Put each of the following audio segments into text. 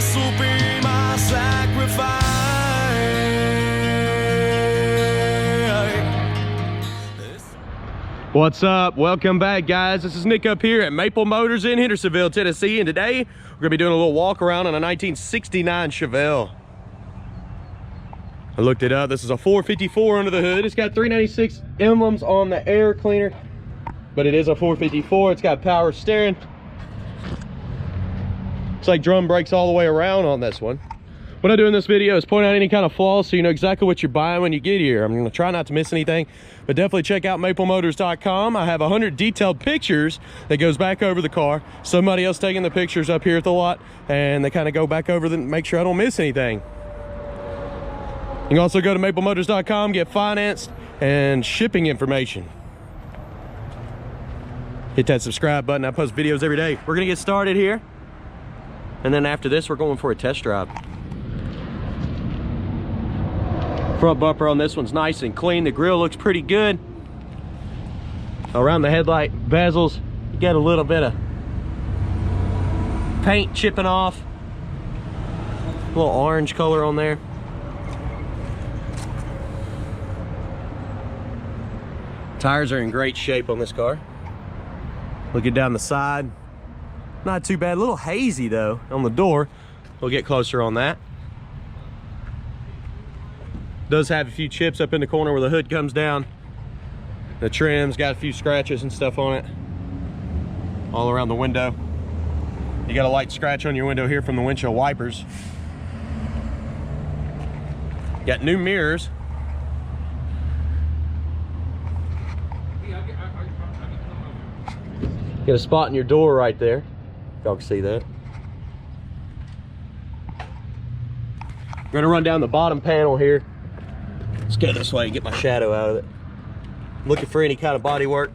This will be my sacrifice. What's up? Welcome back, guys. This is Nick up here at Maple Motors in Hendersonville, Tennessee, and today we're gonna be doing a little walk around on a 1969 Chevelle. I looked it up. This is a 454 under the hood. It's got 396 emblems on the air cleaner, but it is a 454. It's got power steering. It's like drum brakes all the way around on this one. What I do in this video is point out any kind of flaws so you know exactly what you're buying when you get here. I'm going to try not to miss anything, but definitely check out maplemotors.com. I have 100 detailed pictures that goes back over the car. Somebody else taking the pictures up here at the lot, and they kind of go back over them, make sure I don't miss anything. You can also go to maplemotors.com, get financed and shipping information. Hit that subscribe button. I post videos every day. We're going to get started here, and then after this, we're going for a test drive. Front bumper on this one's nice and clean. The grill looks pretty good. Around the headlight bezels, you get a little bit of paint chipping off. A little orange color on there. Tires are in great shape on this car. Looking down the side, not too bad. A little hazy though on the door. We'll get closer on that. Does have a few chips up in the corner where the hood comes down. The trim's got a few scratches and stuff on it. All around the window. You got a light scratch on your window here from the windshield wipers. Got new mirrors. Got a spot in your door right there. Y'all can see that. We're gonna run down the bottom panel here. Let's go this way and get my shadow out of it. Looking for any kind of body work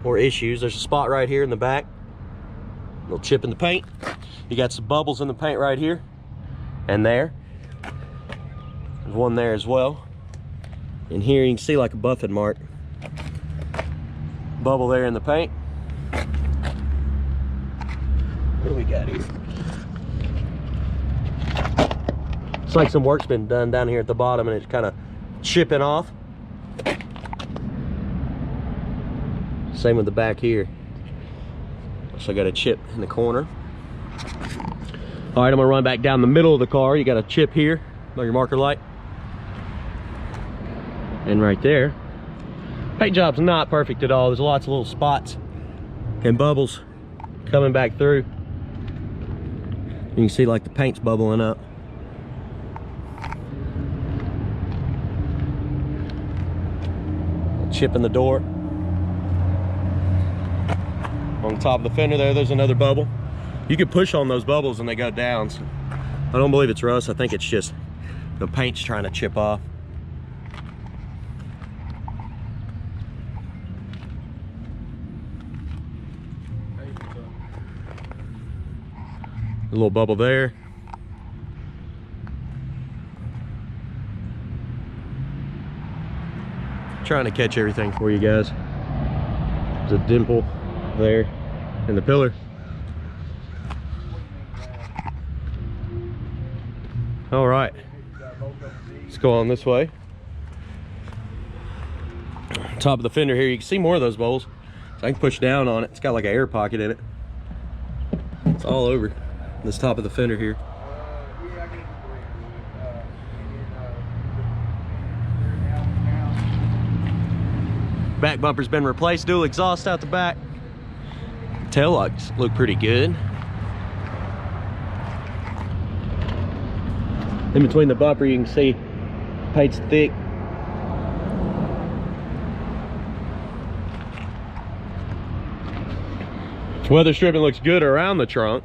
or issues. There's a spot right here in the back. A little chip in the paint. You got some bubbles in the paint right here and there. There's one there as well. And here you can see like a buffing mark. Bubble there in the paint. What do we got here? It's like some work's been done down here at the bottom and it's kind of chipping off. Same with the back here. So I got a chip in the corner. All right, I'm gonna run back down the middle of the car. You got a chip here by your marker light. And right there. Paint job's not perfect at all. There's lots of little spots and bubbles coming back through. You can see like the paint's bubbling up. Chip in the door. On top of the fender there's another bubble. You can push on those bubbles and they go down. So I don't believe it's rust. I think it's just the paint's trying to chip off. A little bubble there. Trying to catch everything for you guys. There's a dimple there in the pillar. All right, let's go on this way. Top of the fender here, you can see more of those bowls. So I can push down on it. It's got like an air pocket in it. It's all over this top of the fender here. Back bumper's been replaced, dual exhaust out the back. Tail lights look pretty good. In between the bumper you can see paint's thick. Weather stripping looks good around the trunk.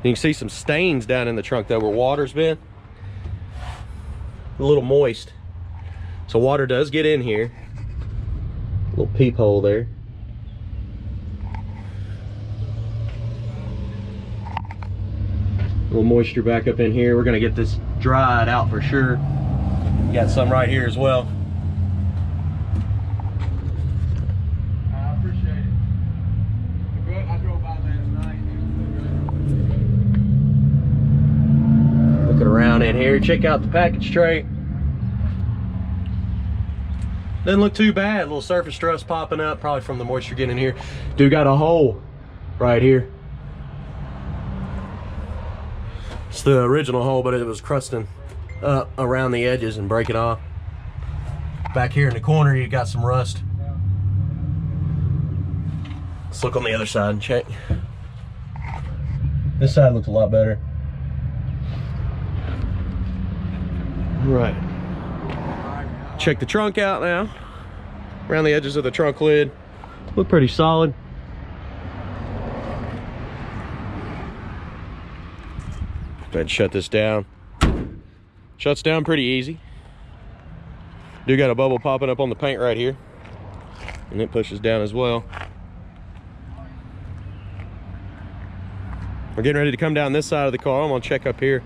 You can see some stains down in the trunk though where water's been. A little moist. So water does get in here. Little peephole there. A little moisture back up in here. We're gonna get this dried out for sure. Got some right here as well. I appreciate it. Good. I drove by last night. here, check out the package tray. Doesn't look too bad. A little surface rust popping up, probably from the moisture getting in here. Dude, got a hole right here. It's the original hole, but it was crusting up around the edges and breaking off. Back here in the corner, you got some rust. Let's look on the other side and check. This side looks a lot better. Right. Check the trunk out now. Around the edges of the trunk lid. Look pretty solid. Go ahead and shut this down. Shuts down pretty easy. Do got a bubble popping up on the paint right here. And it pushes down as well. We're getting ready to come down this side of the car. I'm gonna check up here.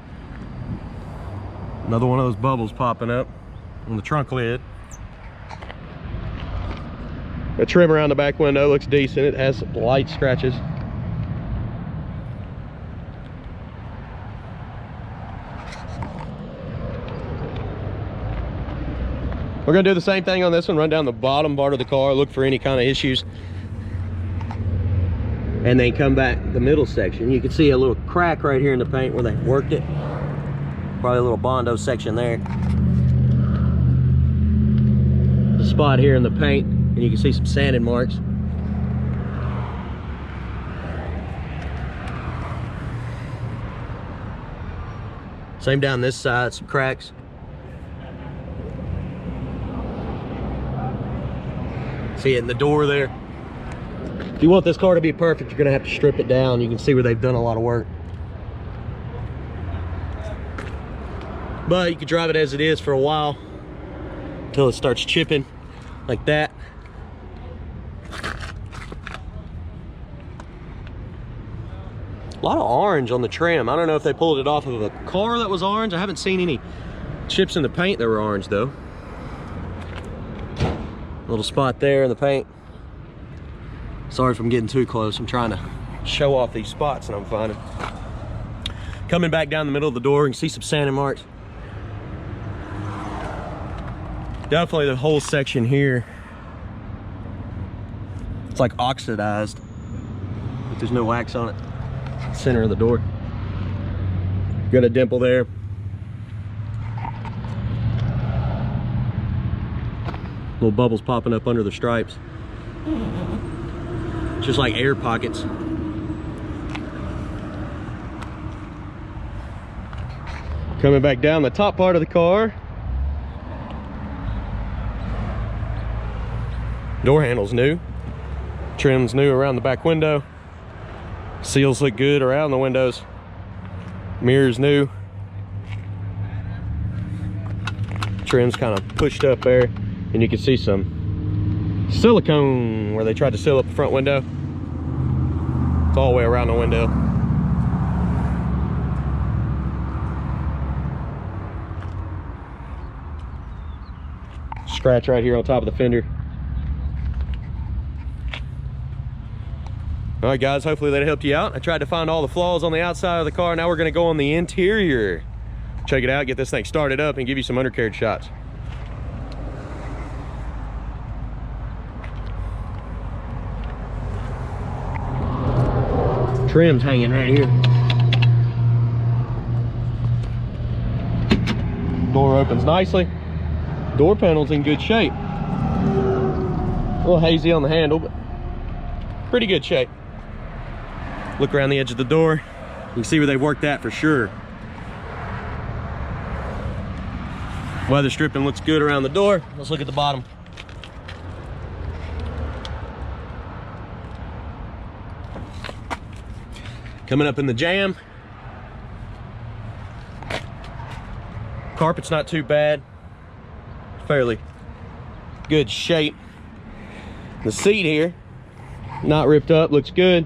Another one of those bubbles popping up on the trunk lid. The trim around the back window looks decent. It has light scratches. We're gonna do the same thing on this one. Run down the bottom part of the car, look for any kind of issues, and then come back the middle section. You can see a little crack right here in the paint where they worked it. Probably a little Bondo section there. The spot here in the paint, and you can see some sanding marks. Same down this side, some cracks. See it in the door there. If you want this car to be perfect, you're gonna have to strip it down. You can see where they've done a lot of work. But you can drive it as it is for a while until it starts chipping like that. A lot of orange on the trim. I don't know if they pulled it off of a car that was orange. I haven't seen any chips in the paint that were orange though. Little spot there in the paint. Sorry if I'm getting too close. I'm trying to show off these spots that I'm finding. Coming back down the middle of the door, you can see some sanding marks. Definitely the whole section here. It's like oxidized, but there's no wax on it. Center of the door. Got a dimple there. Little bubbles popping up under the stripes. Just like air pockets. Coming back down the top part of the car. Door handle's new. Trim's new around the back window. Seals look good around the windows. Mirror's new. Trim's kind of pushed up there, and you can see some silicone where they tried to seal up the front window. It's all the way around the window. Scratch right here on top of the fender. All right, guys, hopefully that helped you out. I tried to find all the flaws on the outside of the car. Now we're gonna go on the interior. Check it out, get this thing started up, and give you some undercarriage shots. Trim's hanging right here. Door opens nicely. Door panel's in good shape. A little hazy on the handle, but pretty good shape. Look around the edge of the door. You can see where they've worked that for sure. Weather stripping looks good around the door. Let's look at the bottom. Coming up in the jam. Carpet's not too bad. Fairly good shape. The seat here, not ripped up, looks good.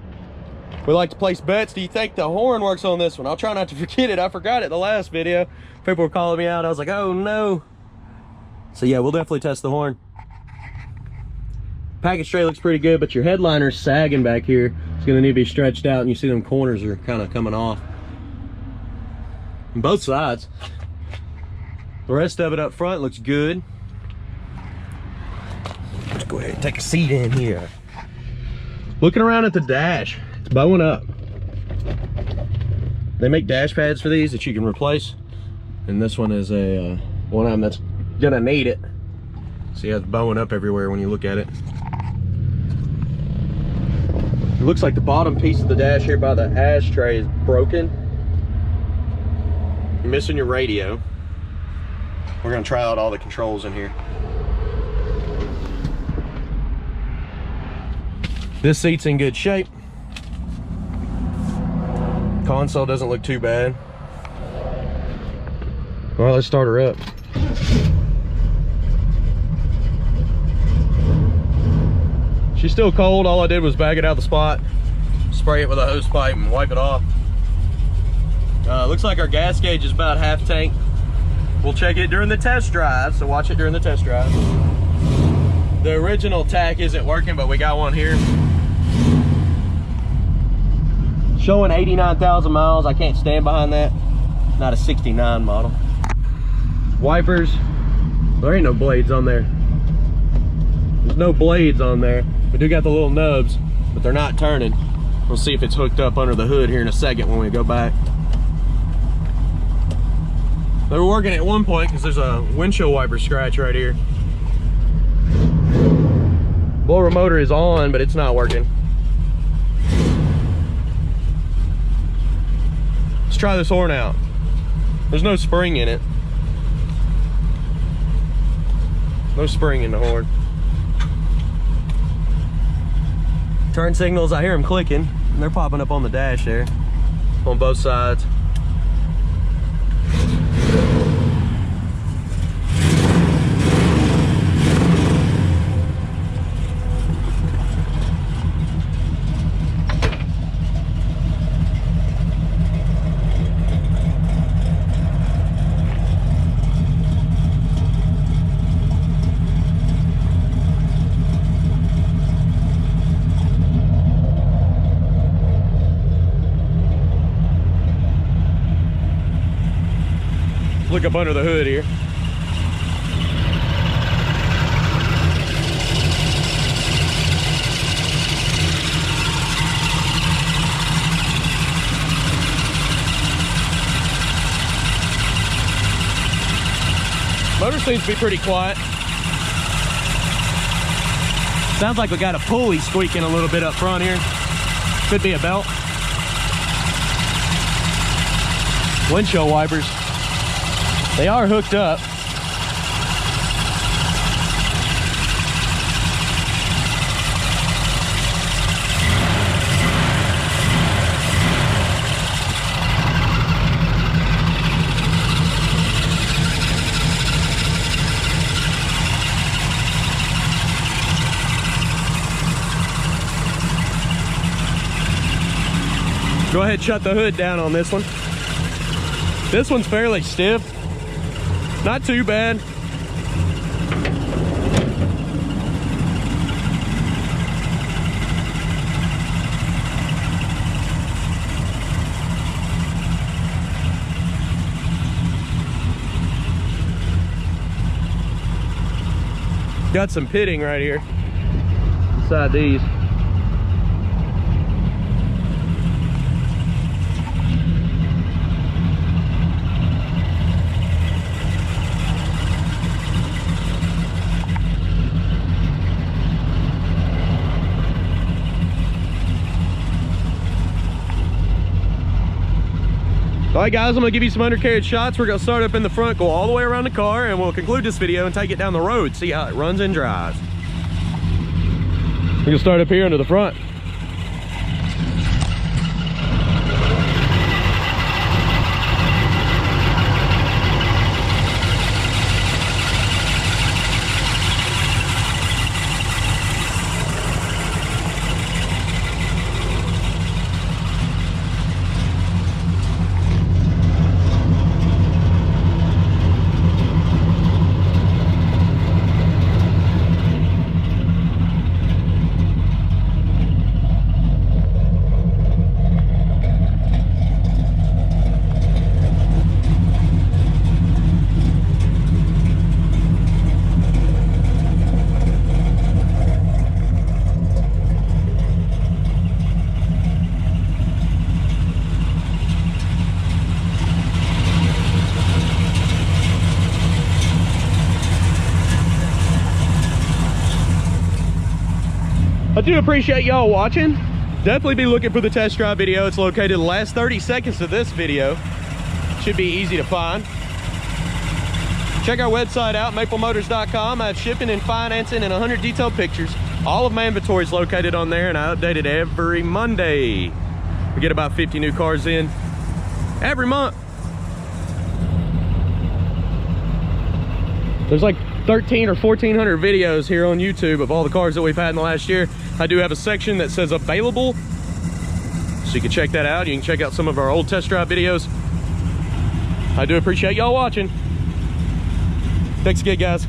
We like to place bets. Do you think the horn works on this one? I'll try not to forget it. I forgot it the last video. People were calling me out. I was like, oh no. So yeah, we'll definitely test the horn. Package tray looks pretty good, but your headliner's sagging back here. It's gonna need to be stretched out, and you see them corners are kind of coming off. On both sides. The rest of it up front looks good. Let's go ahead and take a seat in here. Looking around at the dash, it's bowing up. They make dash pads for these that you can replace. And this one is a one of them that's gonna need it. See how it's bowing up everywhere when you look at it. It looks like the bottom piece of the dash here by the ashtray is broken. You're missing your radio. We're gonna try out all the controls in here. This seat's in good shape. Console doesn't look too bad. All right, let's start her up. She's still cold. All I did was bag it out the spot, spray it with a hose pipe and wipe it off. Looks like our gas gauge is about half tank. We'll check it during the test drive, so watch it during the test drive. The original tach isn't working, but we got one here. Showing 89,000 miles. I can't stand behind that. Not a 69 model. Wipers. There ain't no blades on there. There's no blades on there. We do got the little nubs, but they're not turning. We'll see if it's hooked up under the hood here in a second when we go back. They were working at one point because there's a windshield wiper scratch right here. Blower motor is on, but it's not working. Let's try this horn out. There's no spring in it. No spring in the horn. Turn signals, I hear them clicking, and they're popping up on the dash there, on both sides. Look up under the hood here. Motor seems to be pretty quiet. Sounds like we got a pulley squeaking a little bit up front here. Could be a belt. Windshield wipers. They are hooked up. Go ahead and shut the hood down on this one. This one's fairly stiff. Not too bad. Got some pitting right here inside these. All right, guys, I'm gonna give you some undercarriage shots. We're gonna start up in the front, go all the way around the car, and we'll conclude this video and take it down the road, see how it runs and drives. We're gonna start up here under the front. I do appreciate y'all watching. Definitely be looking for the test drive video. It's located the last 30 seconds of this video. Should be easy to find. Check our website out, maplemotors.com. I have shipping and financing and 100 detailed pictures. All of my inventory is located on there, and I update it every Monday. We get about 50 new cars in every month. There's like 13 or 1400 videos here on YouTube of all the cars that we've had in the last year. I do have a section that says available, so you can check that out. You can check out some of our old test drive videos. I do appreciate y'all watching. Thanks again, guys.